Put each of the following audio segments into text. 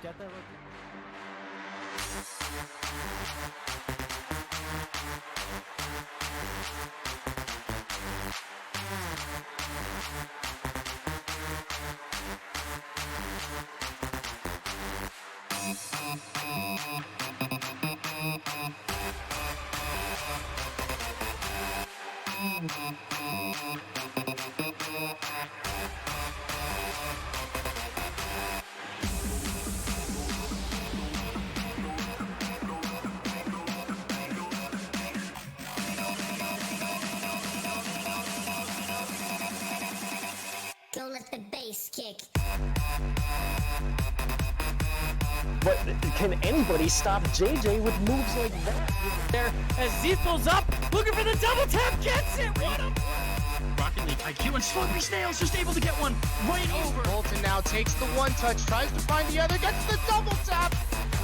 get there. Don't let the bass kick. But can anybody stop JJ with moves like that? There, as Z pulls up, looking for the double tap, gets it! What a... Rocket League IQ and SlurpySnail's just able to get one right over. Bolton now takes the one touch, tries to find the other, gets the double tap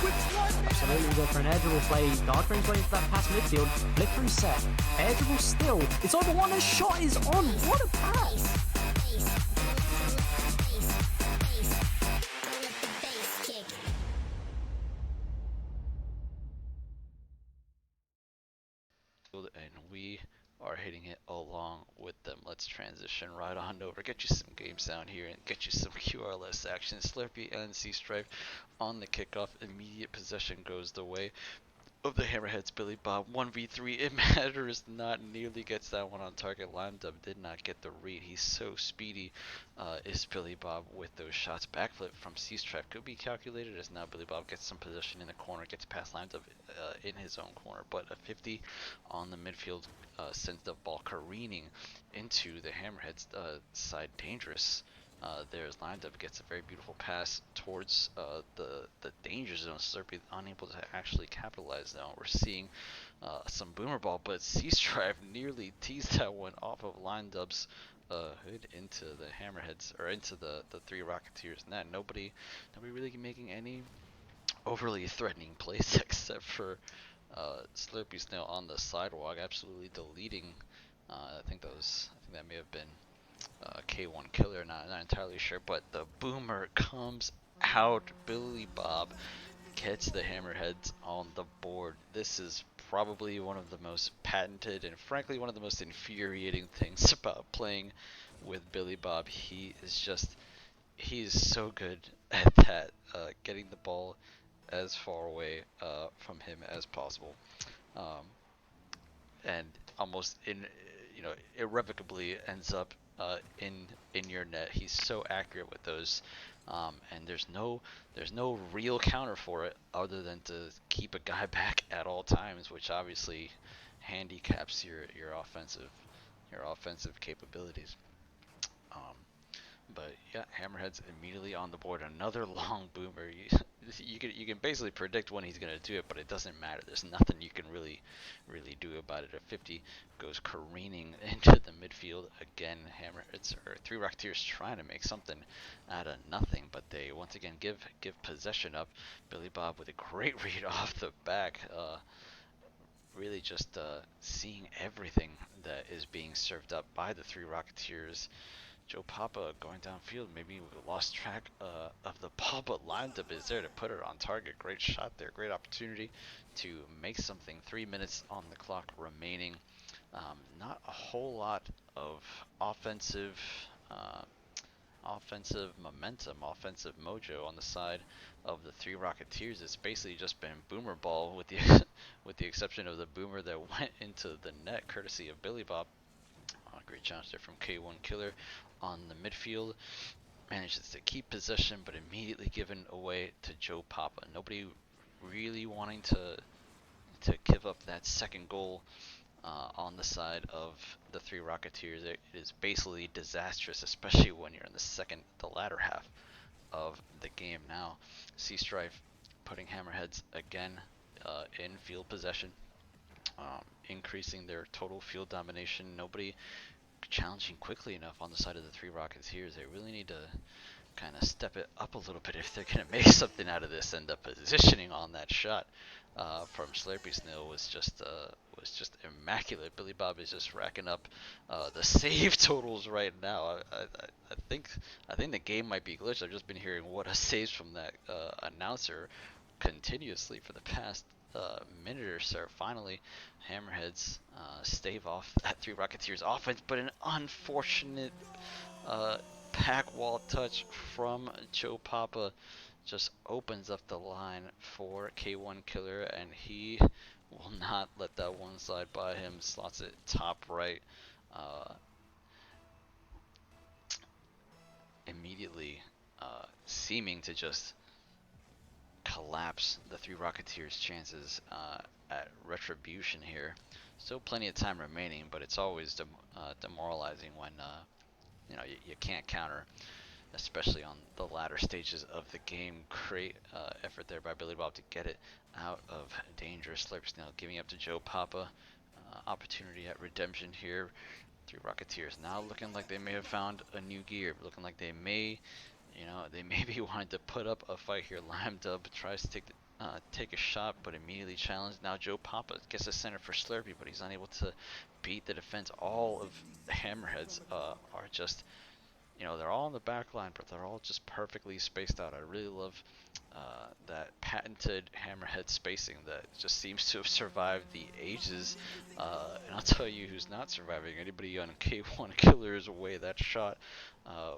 with 1 minute. Absolutely go for an edgeable play. Darkring's waiting for that pass midfield. Flick through set. Edgeable still. It's over one. The shot is on. What a pass! And we are hitting it along with them. Let's transition right on over, get you some game sound here, and get you some QRLS action. Slurpy and C-Stripe on the kickoff. Immediate possession goes the way of the Hammerheads. BillyBob 1v3, it matters not, nearly gets that one on target. Limedub did not get the read. He's so speedy, is BillyBob with those shots. Backflip from C-Stripe could be calculated, as now BillyBob gets some position in the corner, gets past Limedub in his own corner, but a 50 on the midfield sends the ball careening into the Hammerheads side. Dangerous. There's Limedub, gets a very beautiful pass towards the danger zone. Slurpy unable to actually capitalize though. We're seeing some boomer ball, but C-Stripe nearly teased that one off of Limedub's hood into the Hammerheads, or into the three Rocketeers net. Nobody really making any overly threatening plays except for SlurpySnail on the sidewalk, absolutely deleting. I think that may have been K1 Killer, not entirely sure, but the boomer comes out. BillyBob gets the Hammerheads on the board. This is probably one of the most patented and frankly one of the most infuriating things about playing with BillyBob. He's so good at that, getting the ball as far away from him as possible, and almost irrevocably ends up in your net. He's so accurate with those, and there's no real counter for it other than to keep a guy back at all times, which obviously handicaps your offensive capabilities. But yeah, Hammerheads immediately on the board. Another long boomer. You can basically predict when he's gonna do it, but it doesn't matter. There's nothing you can really do about it. A 50 goes careening into the midfield again. Hammerheads, or three Rocketeers, trying to make something out of nothing, but they once again give possession up. BillyBob with a great read off the back. Really just seeing everything that is being served up by the three Rocketeers. Joe Papa going downfield, maybe lost track of the ball, but Limedub is there to put it on target. Great shot there, great opportunity to make something. 3 minutes on the clock remaining. Not a whole lot of offensive momentum, offensive mojo on the side of the three Rocketeers. It's basically just been boomer ball, with the with the exception of the boomer that went into the net, courtesy of BillyBob. Great challenge there from K1 Killer on the midfield. Manages to keep possession, but immediately given away to Joe Papa. Nobody really wanting to give up that second goal on the side of the three Rocketeers. It is basically disastrous, especially when you're in the latter half of the game. Now, C-Strife putting Hammerheads again in field possession, increasing their total field domination. Nobody challenging quickly enough on the side of the three Rocketeers. They really need to kind of step it up a little bit if they're going to make something out of this, and the positioning on that shot from SlurpySnail was just immaculate. BillyBob is just racking up the save totals right now. I think the game might be glitched. I've just been hearing what a saves from that announcer continuously for the past minute or so. Finally, Hammerheads stave off that 3 Rocketeers offense, but an unfortunate pack wall touch from Joe Papa just opens up the line for K1 Killer, and he will not let that one slide by him. Slots it top right, immediately seeming to just collapse the 3 Rocketeers' chances at retribution here. Still plenty of time remaining, but it's always demoralizing when you can't counter, especially on the latter stages of the game. Great effort there by BillyBob to get it out of danger. SlurpySnail giving up to Joe Papa. Opportunity at redemption here. 3 Rocketeers now looking like they may have found a new gear. Looking like they may, they may be wanting to put up a fight here. Dub tries to take a shot, but immediately challenged. Now Joe Papa gets a center for Slurpy, but he's unable to beat the defense. All of the Hammerheads are just, they're all in the back line, but they're all just perfectly spaced out. I really love that patented Hammerhead spacing that just seems to have survived the ages. And I'll tell you who's not surviving. Anybody on K1 Killer's way, that shot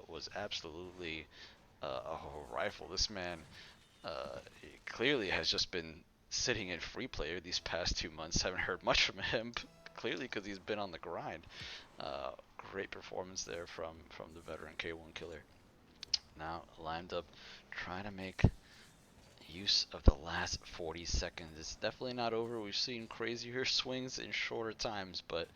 was absolutely a rifle. This man clearly has just been sitting in free player these past 2 months. Haven't heard much from him, clearly because he's been on the grind. Great performance there from the veteran K1 Killer. Now lined up, trying to make use of the last 40 seconds. It's definitely not over. We've seen crazier swings in shorter times, but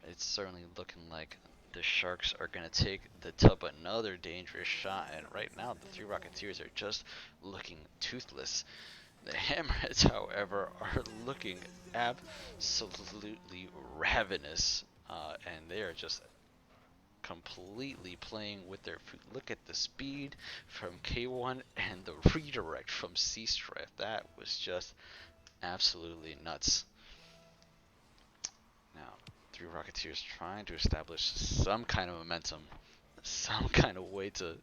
it's certainly looking like the Sharks are going to take the tub. Another dangerous shot, and right now the 3 Rocketeers are just looking toothless. The Hammerheads, however, are looking absolutely ravenous, and they are just completely playing with their food. Look at the speed from K1 and the redirect from C-Strife. That was just absolutely nuts. Now, 3 Rocketeers trying to establish some kind of momentum, some kind of way to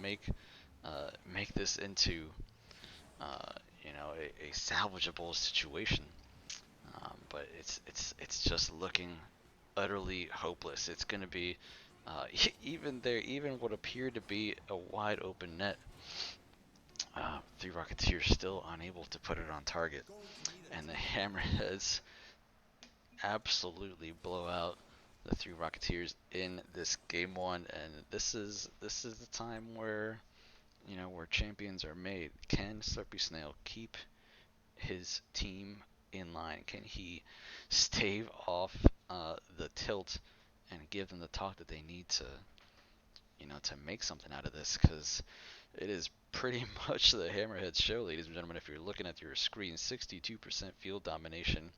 make this into a salvageable situation. But it's just looking utterly hopeless. It's going to be even what appeared to be a wide open net. 3 Rocketeers still unable to put it on target, and the Hammerheads absolutely blow out the 3 Rocketeers in this game 1. And this is the time where where champions are made. Can SlurpySnail keep his team in line? Can he stave off the tilt and give them the talk that they need to make something out of this? Because it is pretty much the Hammerheads show, ladies and gentlemen. If you're looking at your screen, 62% field domination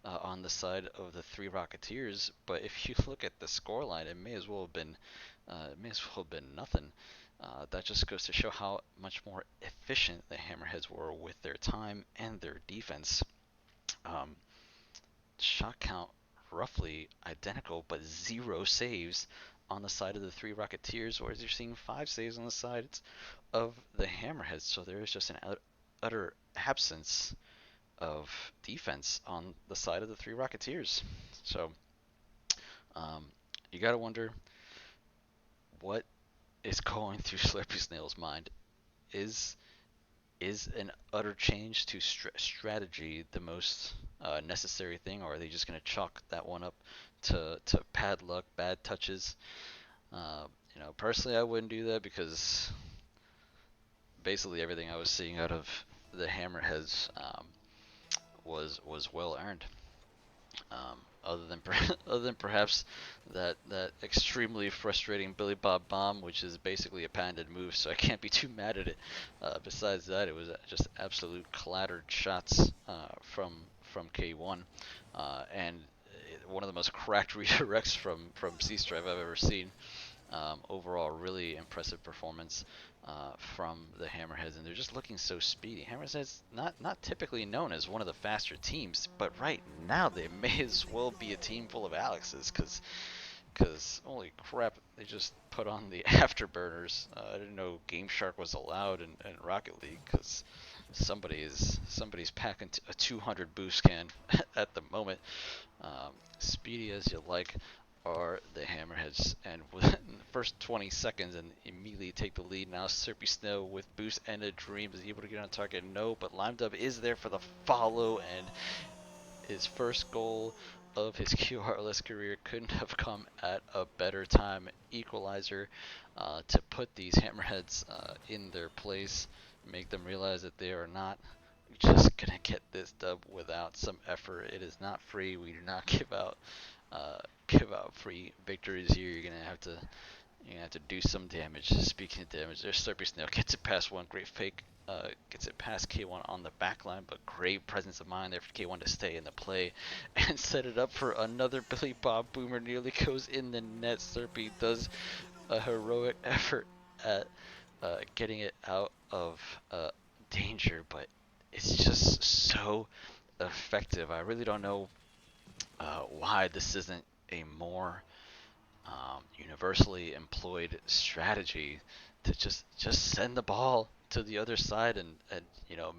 on the side of the 3 Rocketeers. But if you look at the scoreline, it may as well have been nothing. That just goes to show how much more efficient the Hammerheads were with their time and their defense. Shot count roughly identical, but 0 saves on the side of the 3 Rocketeers, whereas you're seeing 5 saves on the sides of the Hammerheads. So there is just an utter absence of defense on the side of the 3 Rocketeers. So you gotta wonder what is going through SlurpySnail's mind. Is an utter change to strategy the most necessary thing, or are they just going to chalk that one up to bad luck, bad touches? Personally, I wouldn't do that, because basically everything I was seeing out of the Hammerheads was well earned. Other than perhaps that extremely frustrating BillyBob bomb, which is basically a patented move, so I can't be too mad at it. Besides that, it was just absolute clattered shots from K1, and one of the most cracked redirects from C-Strife I've ever seen. Overall, really impressive performance from the Hammerheads, and they're just looking so speedy. Hammerheads not typically known as one of the faster teams, but right now they may as well be a team full of Alexes, because holy crap, they just put on the afterburners. I didn't know Game Shark was allowed in Rocket League, because somebody's packing a 200 boost can at the moment. Speedy as you like are the Hammerheads, and within the first 20 seconds and immediately take the lead. Now SlurpySnail with boost and a dream is able to get on target. No, but LimeDub is there for the follow, and his first goal of his QRLS career couldn't have come at a better time. Equalizer to put these Hammerheads in their place, make them realize that they are not just gonna get this dub without some effort. It is not free. We do not give out free victories here. You're gonna have to do some damage. Speaking of damage, there's SlurpySnail gets it past one. Great fake. Gets it past K1 on the back line, but great presence of mind there for K1 to stay in the play and set it up for another BillyBob boomer. Nearly goes in the net. Slurpy does a heroic effort at getting it out of danger, but it's just so effective. I really don't know why this isn't a more universally employed strategy to just send the ball to the other side and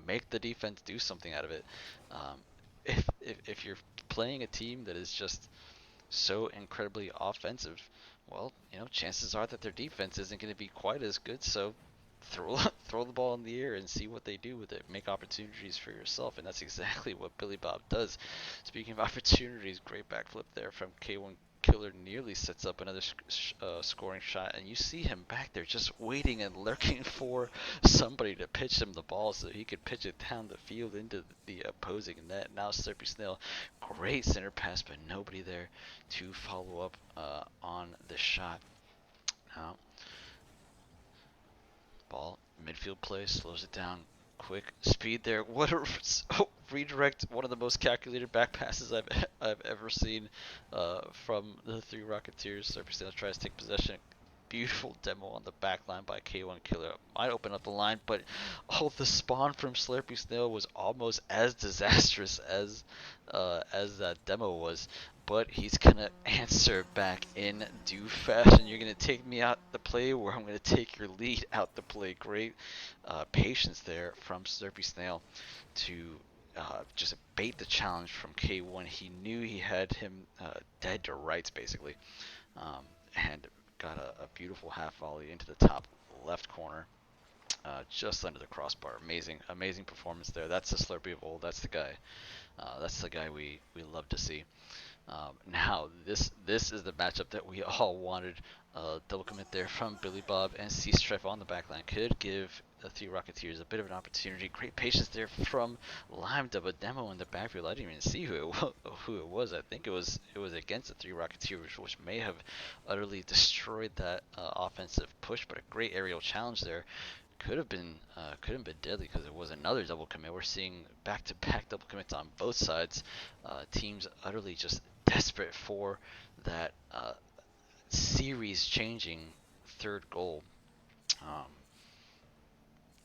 make the defense do something out of it. If you're playing a team that is just so incredibly offensive, well, chances are that their defense isn't going to be quite as good. So throw the ball in the air and see what they do with it. Make opportunities for yourself, and that's exactly what BillyBob does. Speaking of opportunities, great backflip there from K1 Killer. Nearly sets up another scoring shot, and you see him back there just waiting and lurking for somebody to pitch him the ball so he could pitch it down the field into the opposing net. Now SlurpySnail, great center pass, but nobody there to follow up on the shot. Now ball, midfield play, slows it down. Quick speed there. What a redirect! One of the most calculated back passes I've ever seen from the three Rocketeers. SlurpySnail tries to take possession. Beautiful demo on the back line by K1 Killer. Might open up the line, but the spawn from SlurpySnail was almost as disastrous as that demo was. But he's gonna answer back in due fashion. You're gonna take me out the play, where I'm gonna take your lead out the play. Great patience there from SlurpySnail to just bait the challenge from K1. He knew he had him dead to rights, basically, and got a beautiful half volley into the top left corner, just under the crossbar. Amazing performance there. That's the Slurpy of old. That's the guy. That's the guy we love to see. Now this is the matchup that we all wanted. Double commit there from BillyBob and C-Strife on the backline could give the three Rocketeers a bit of an opportunity. Great patience there from LimeDub, a demo in the backfield. I didn't even see who it was. I think it was against the three Rocketeers, which may have utterly destroyed that offensive push. But a great aerial challenge there. Could have been deadly, because it was another double commit. We're seeing back-to-back double commits on both sides. Teams utterly just desperate for that series-changing third goal.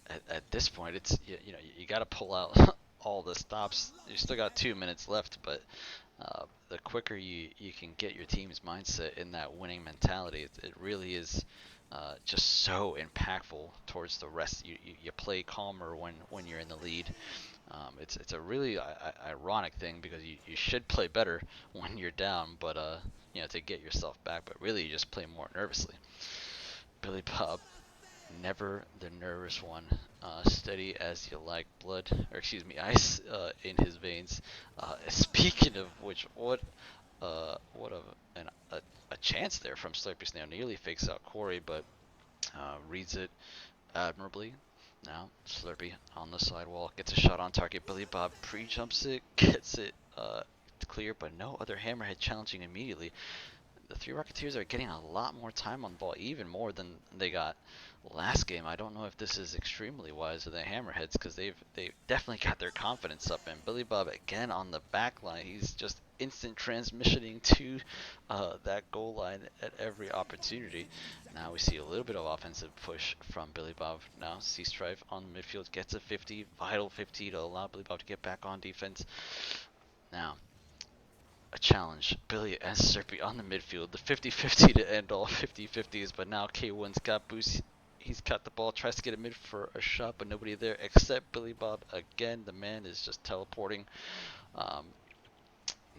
At this point, it's you got to pull out all the stops. You still got 2 minutes left, but the quicker you can get your team's mindset in that winning mentality, it really is just so impactful towards the rest. You play calmer when you're in the lead. It's a really ironic thing, because you should play better when you're down, but to get yourself back. But really, you just play more nervously. BillyBob, never the nervous one. Steady as you like. Ice in his veins. Speaking of which, what a chance there from SlurpySnail. Nearly fakes out Corey, but reads it admirably. Now Slurpy on the sidewall gets a shot on target. BillyBob pre-jumps it, gets it clear, but no other Hammerhead challenging immediately. The three Rocketeers are getting a lot more time on the ball, even more than they got last game. I don't know if this is extremely wise of the Hammerheads, because they've definitely got their confidence up. And BillyBob again on the back line. He's just instant transmissioning to that goal line at every opportunity. Now we see a little bit of offensive push from BillyBob. Now C-Strife on the midfield gets a 50, vital 50 to allow BillyBob to get back on defense. Now, a challenge. Billy and Slurpy on the midfield. The 50-50 to end all 50-50s, but now K1's got boost. He's got the ball, tries to get it mid for a shot, but nobody there except BillyBob. Again, the man is just teleporting.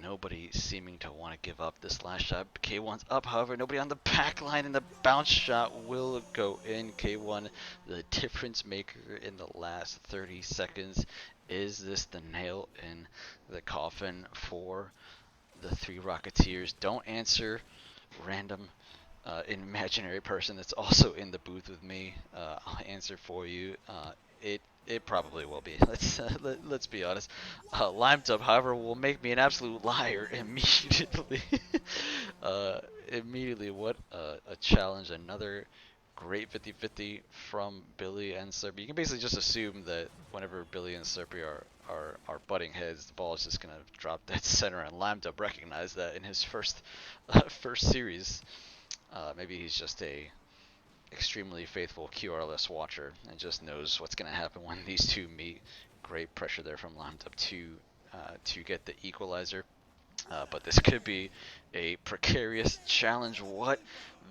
Nobody seeming to want to give up this last shot. K1's up, however, nobody on the back line, and the bounce shot will go in. K1, the difference maker in the last 30 seconds. Is this the nail in the coffin for the three Rocketeers? Don't answer, random imaginary person that's also in the booth with me. I'll answer for you. It probably will be. Let's be honest. Lime Tub, however, will make me an absolute liar immediately. Immediately, what a challenge! Another great 50-50 from Billy and Slurpy. You can basically just assume that whenever Billy and Slurpy are butting heads, the ball is just gonna drop dead center, and Lime Tub recognized that in his first series. Maybe he's just a extremely faithful QRLS watcher and just knows what's going to happen when these two meet. Great pressure there from Lime Tub to get the equalizer. But this could be a precarious challenge. What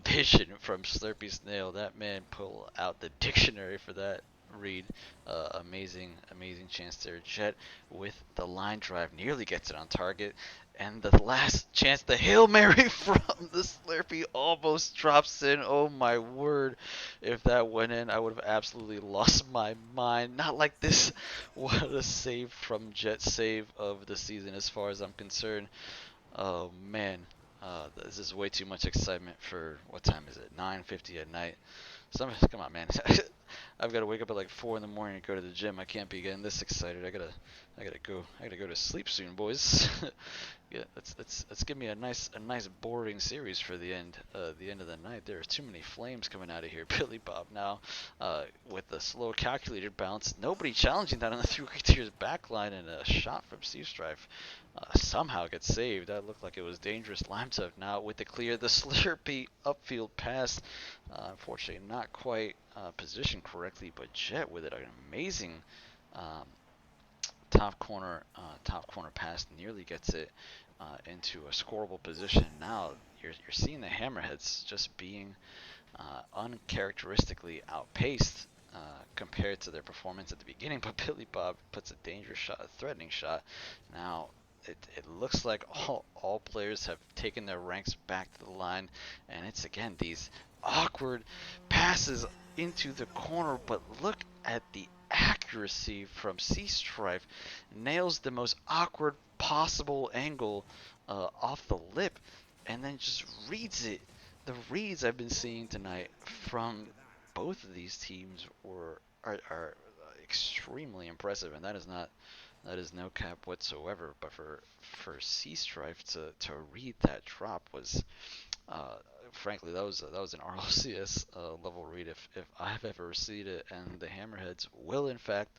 vision from SlurpySnail. That man pull out the dictionary for that read. Amazing chance there. Jet with the line drive nearly gets it on target. And the last chance, the Hail Mary from the Slurpy almost drops in. Oh my word. If that went in, I would have absolutely lost my mind. Not like this. What a save from Jet. Save of the season as far as I'm concerned. Oh man. This is way too much excitement for, what time is it? 9:50 at night. Come on, man. I've got to wake up at like 4 in the morning and go to the gym. I can't be getting this excited. I gotta go to sleep soon, boys. Yeah, let's give me a nice boring series for the end of the night. There are too many flames coming out of here. BillyBob now with the slow calculated bounce. Nobody challenging that on the three Rocketeers backline, and a shot from C-Strife somehow gets saved. That looked like it was dangerous. Lime Tub now with the clear. The Slurpy upfield pass. Unfortunately, not quite positioned correctly, but Jet with it, an amazing top corner pass, nearly gets it into a scoreable position. Now you're seeing the Hammerheads just being uncharacteristically outpaced compared to their performance at the beginning. But BillyBob puts a dangerous shot, a threatening shot. Now it looks like all players have taken their ranks back to the line, and it's again these awkward passes into the corner. But look at the accuracy from C-Strife. Nails the most awkward possible angle off the lip, and then just reads it. The reads I've been seeing tonight from both of these teams are extremely impressive, and that is no cap whatsoever. But for C-Strife to read that drop was frankly, that was an RLCS level read if I've ever seen it, and the Hammerheads will in fact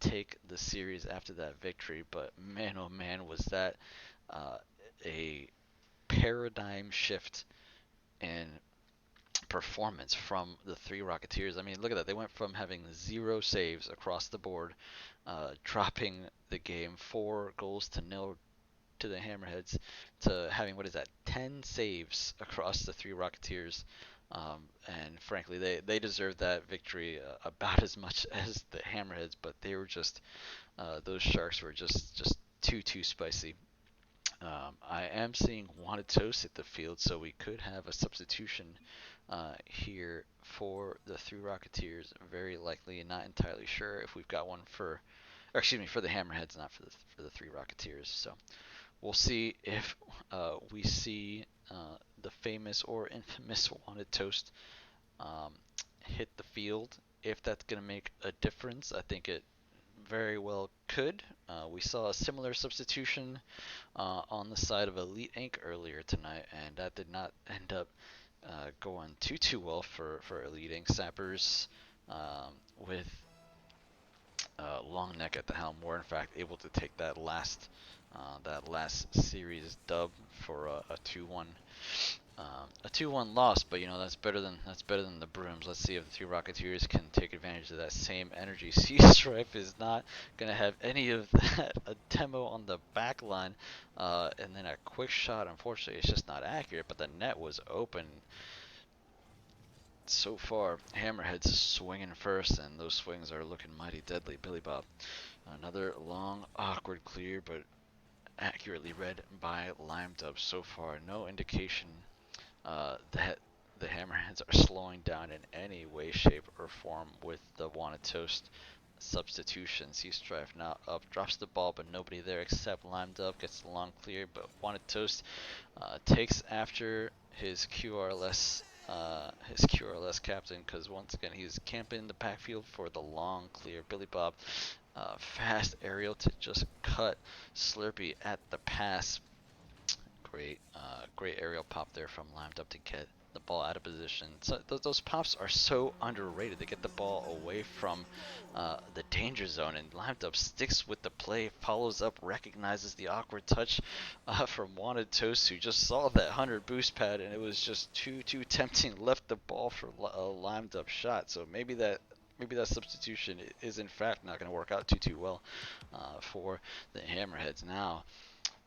take the series after that victory. But man, oh man, was that a paradigm shift in performance from the three Rocketeers. I mean, look at that. They went from having 0 saves across the board, dropping the game 4-0 to the Hammerheads, to having, 10 saves across the three Rocketeers. And frankly, they deserved that victory about as much as the Hammerheads, but they were just, those Sharks were just too spicy. I am seeing Wanted Toast hit the field, so we could have a substitution here for the three Rocketeers. Very likely, not entirely sure if we've got one for the Hammerheads, not for the three Rocketeers. So we'll see if we see the famous or infamous Wanted Toast hit the field. If that's going to make a difference, I think it very well could. We saw a similar substitution on the side of Elite Inc. earlier tonight, and that did not end up going too well for Elite Inc. Sappers with Long Neck at the helm were in fact able to take that last that last series dub for a 2-1. A 2-1 loss, but you know that's better than the Brooms. Let's see if the three Rocketeers can take advantage of that same energy. Stripe is not gonna have any of that. A demo on the back line, and then a quick shot. Unfortunately, it's just not accurate. But the net was open. So far, Hammerheads swinging first, and those swings are looking mighty deadly. BillyBob, another long, awkward clear, but accurately read by LimeDub so far. No indication that the Hammerheads are slowing down in any way, shape, or form with the Wanted Toast substitution. Strife now up, drops the ball, but nobody there except LimeDub. Gets the long clear, but Wanted Toast takes after his QRLS. His QRLS captain, because once again he's camping in the backfield for the long clear. BillyBob, fast aerial to just cut Slurpy at the pass. Great aerial pop there from LimeDub to get the ball out of position. So those pops are so underrated. They get the ball away from the danger zone, and LimeDub sticks with the play, follows up, recognizes the awkward touch from Wanted Toast, who just saw that 100 boost pad, and it was just too tempting. Left the ball for a LimeDub shot. So maybe that substitution is in fact not going to work out too well for the Hammerheads. Now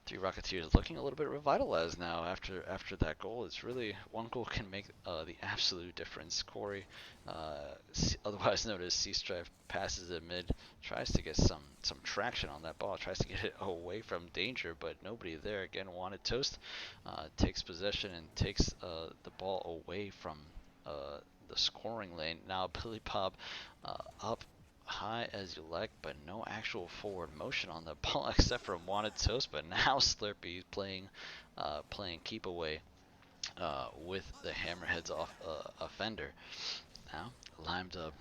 three Rocketeers looking a little bit revitalized now after that goal. It's really, one goal can make the absolute difference. Corey, otherwise known as Strife, passes it mid, tries to get some traction on that ball, tries to get it away from danger, but nobody there. Again, Wanted Toast takes possession and takes the ball away from the scoring lane. Now BillyBob up high as you like, but no actual forward motion on the ball except for Wanted Toast. But now Slurpy playing keep away with the Hammerheads off offender. Now LimeDub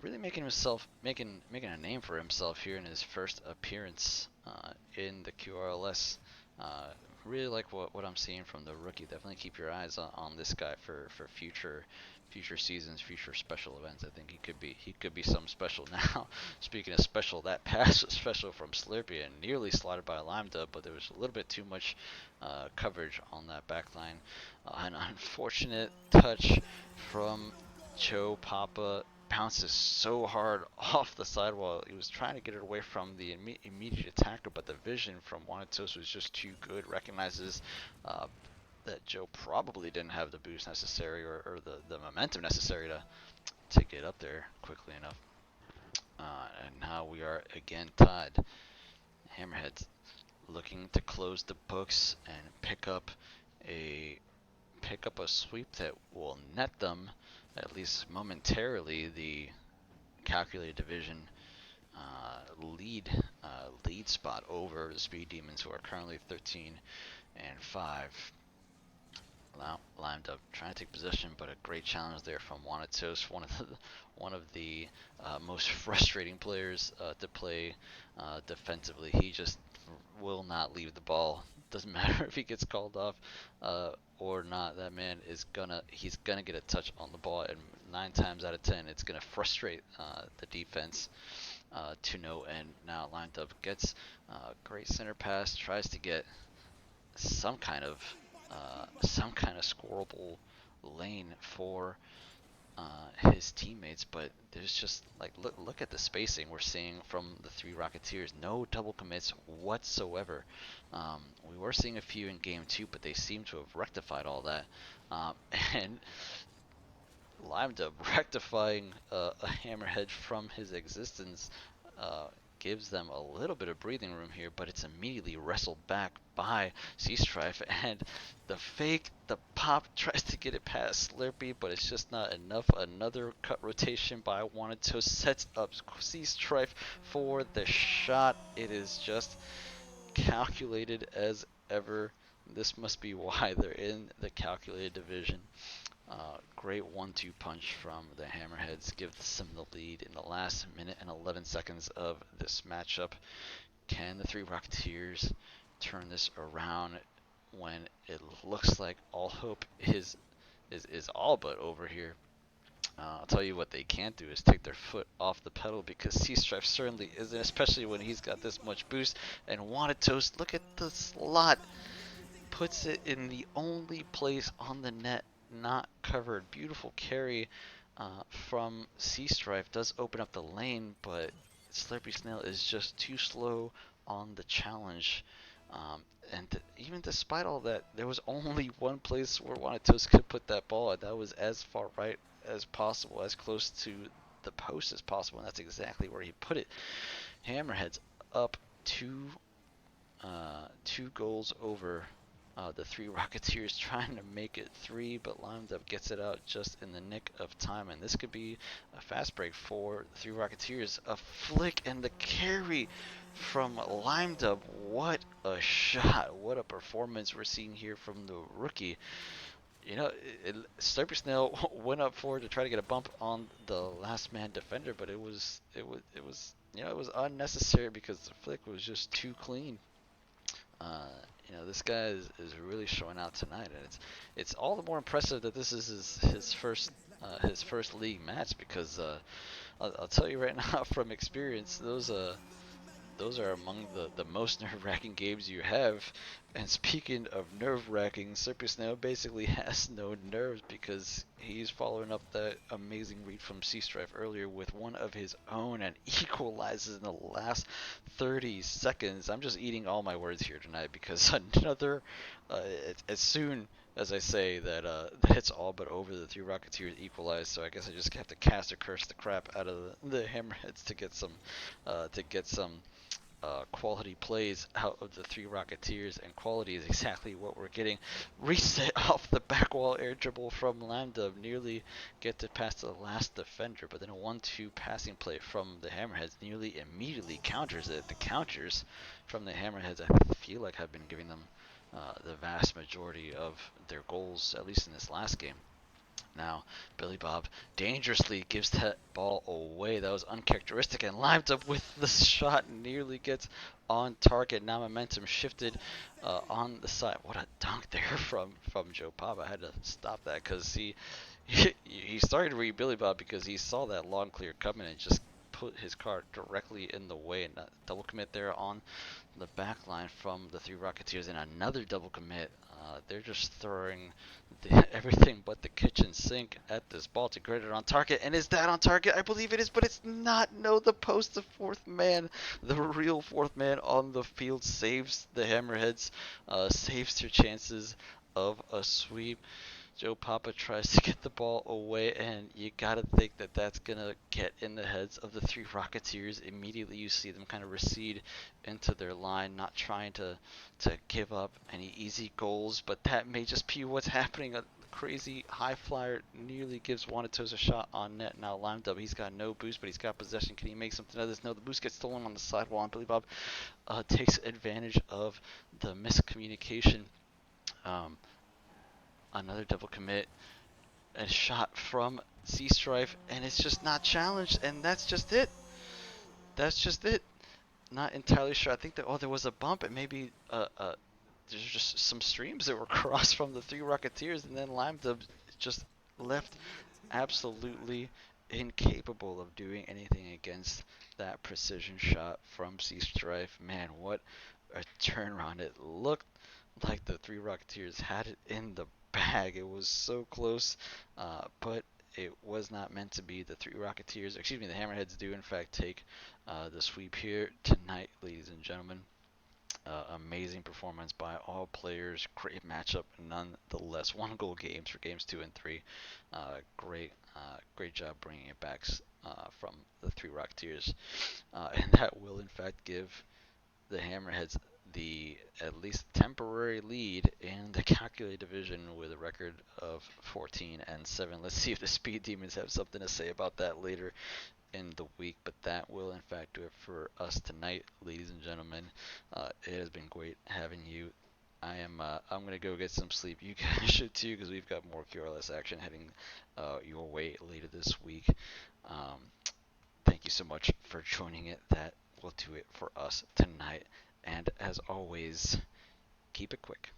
really making a name for himself here in his first appearance in the QRLS. Really like what I'm seeing from the rookie. Definitely keep your eyes on this guy for future seasons, future special events. I think he could be some special now. Speaking of special, that pass was special from Slurpy and nearly slotted by LimeDub, but there was a little bit too much coverage on that back line. An unfortunate touch from Joe Papa. Bounces so hard off the sidewall. He was trying to get it away from the immediate attacker, but the vision from Wanted Toast was just too good. Recognizes that Joe probably didn't have the boost necessary or the momentum necessary to get up there quickly enough. And now we are again tied. Hammerheads looking to close the books and pick up a sweep that will net them, at least momentarily, the calculated division lead spot over the Speed Demons, who are currently 13-5. LimeDub trying to take possession, but a great challenge there from Wanted Toast, one of the most frustrating players to play defensively. He just will not leave the ball. Doesn't matter if he gets called off or not. That man he's gonna get a touch on the ball, and 9 times out of 10 it's gonna frustrate the defense to no end. Now LimeDub gets a great center pass, tries to get some kind of scoreable lane for his teammates, but there's just like look at the spacing we're seeing from the three Rocketeers. No double commits whatsoever. We were seeing a few in game 2, but they seem to have rectified all that. And LimeDub rectifying a Hammerhead from his existence gives them a little bit of breathing room here, but it's immediately wrestled back by Strife, and the pop tries to get it past Slurpy, but it's just not enough. Another cut rotation by Wanted Toast sets up Strife for the shot. It is just calculated as ever. This must be why they're in the calculated division. Great 1-2 punch from the Hammerheads gives them the lead in the last minute and 11 seconds of this matchup. Can the three Rocketeers turn this around when it looks like all hope is all but over here? I'll tell you what they can't do is take their foot off the pedal, because Seastrife certainly isn't, especially when he's got this much boost. And Wanted Toast, look at the slot, puts it in the only place on the net not covered. Beautiful carry from Seastrife, does open up the lane, but SlurpySnail is just too slow on the challenge. And even despite all that, there was only one place where Wanted Toast could put that ball, and that was as far right as possible, as close to the post as possible, and that's exactly where he put it. Hammerheads up two goals over the three Rocketeers, trying to make it three, but LimeDub gets it out just in the nick of time, and this could be a fast break for the three Rocketeers. A flick and the carry from LimeDub. What a shot! What a performance we're seeing here from the rookie. You know, SlurpySnail went up forward to try to get a bump on the last man defender, but it was you know, it was unnecessary because the flick was just too clean. You know, this guy is really showing out tonight, and it's all the more impressive that this is his first league match, because I'll tell you right now from experience, those are among the most nerve-wracking games you have. And speaking of nerve-wracking, SlurpySnail basically has no nerves, because he's following up that amazing read from Seastrife earlier with one of his own and equalizes in the last 30 seconds. I'm just eating all my words here tonight, because another, as soon as I say that it's all but over, the three Rocketeers equalize, so I guess I just have to cast or curse the crap out of the Hammerheads to get some quality plays out of the three Rocketeers, and quality is exactly what we're getting. Reset off the back wall air dribble from Lambda, nearly get to pass the last defender, but then a 1-2 passing play from the Hammerheads nearly immediately counters it. The counters from the Hammerheads, I feel like, have been giving them the vast majority of their goals, at least in this last game. Now, BillyBob dangerously gives that ball away. That was uncharacteristic, and lined up with the shot, nearly gets on target. Now momentum shifted on the side. What a dunk there from Joe Pop. I had to stop that because he started to read BillyBob because he saw that long clear coming and just put his car directly in the way. And double commit there on the back line from the three Rocketeers, and another double commit. They're just throwing everything but the kitchen sink at this ball to get it on target. And is that on target? I believe it is, but it's not. No, the post, the fourth man, the real fourth man on the field, saves the Hammerheads, saves their chances of a sweep. Joe Papa tries to get the ball away, and you gotta think that that's gonna get in the heads of the three Rocketeers. Immediately you see them kind of recede into their line, not trying to give up any easy goals, but that may just be what's happening. A crazy high flyer nearly gives Wanted Toes a shot on net. Now LimeDub, he's got no boost, but he's got possession. Can he make something of this? No, the boost gets stolen on the sidewall, and BillyBob takes advantage of the miscommunication. Another double commit, a shot from Seastrife, and it's just not challenged, and that's just it. That's just it. Not entirely sure. I think that, there was a bump, and maybe there's just some streams that were crossed from the three Rocketeers, and then LimeDub just left absolutely incapable of doing anything against that precision shot from Seastrife. Man, what a turnaround. It looked like the three Rocketeers had it in the bag. It was so close, but it was not meant to be. The three Rocketeers, the Hammerheads do in fact take the sweep here tonight, ladies and gentlemen. Amazing performance by all players. Great matchup nonetheless. 1-goal games for games 2 and 3. Great job bringing it back from the three Rocketeers, and that will in fact give the Hammerheads the at least temporary lead in the calculated division with a record of 14-7. Let's see if the Speed Demons have something to say about that later in the week, but that will in fact do it for us tonight, ladies and gentlemen. It has been great having you. I'm gonna go get some sleep. You guys should too, because we've got more QRLS action heading your way later this week. Thank you so much for joining it. That will do it for us tonight. And as always, keep it quick.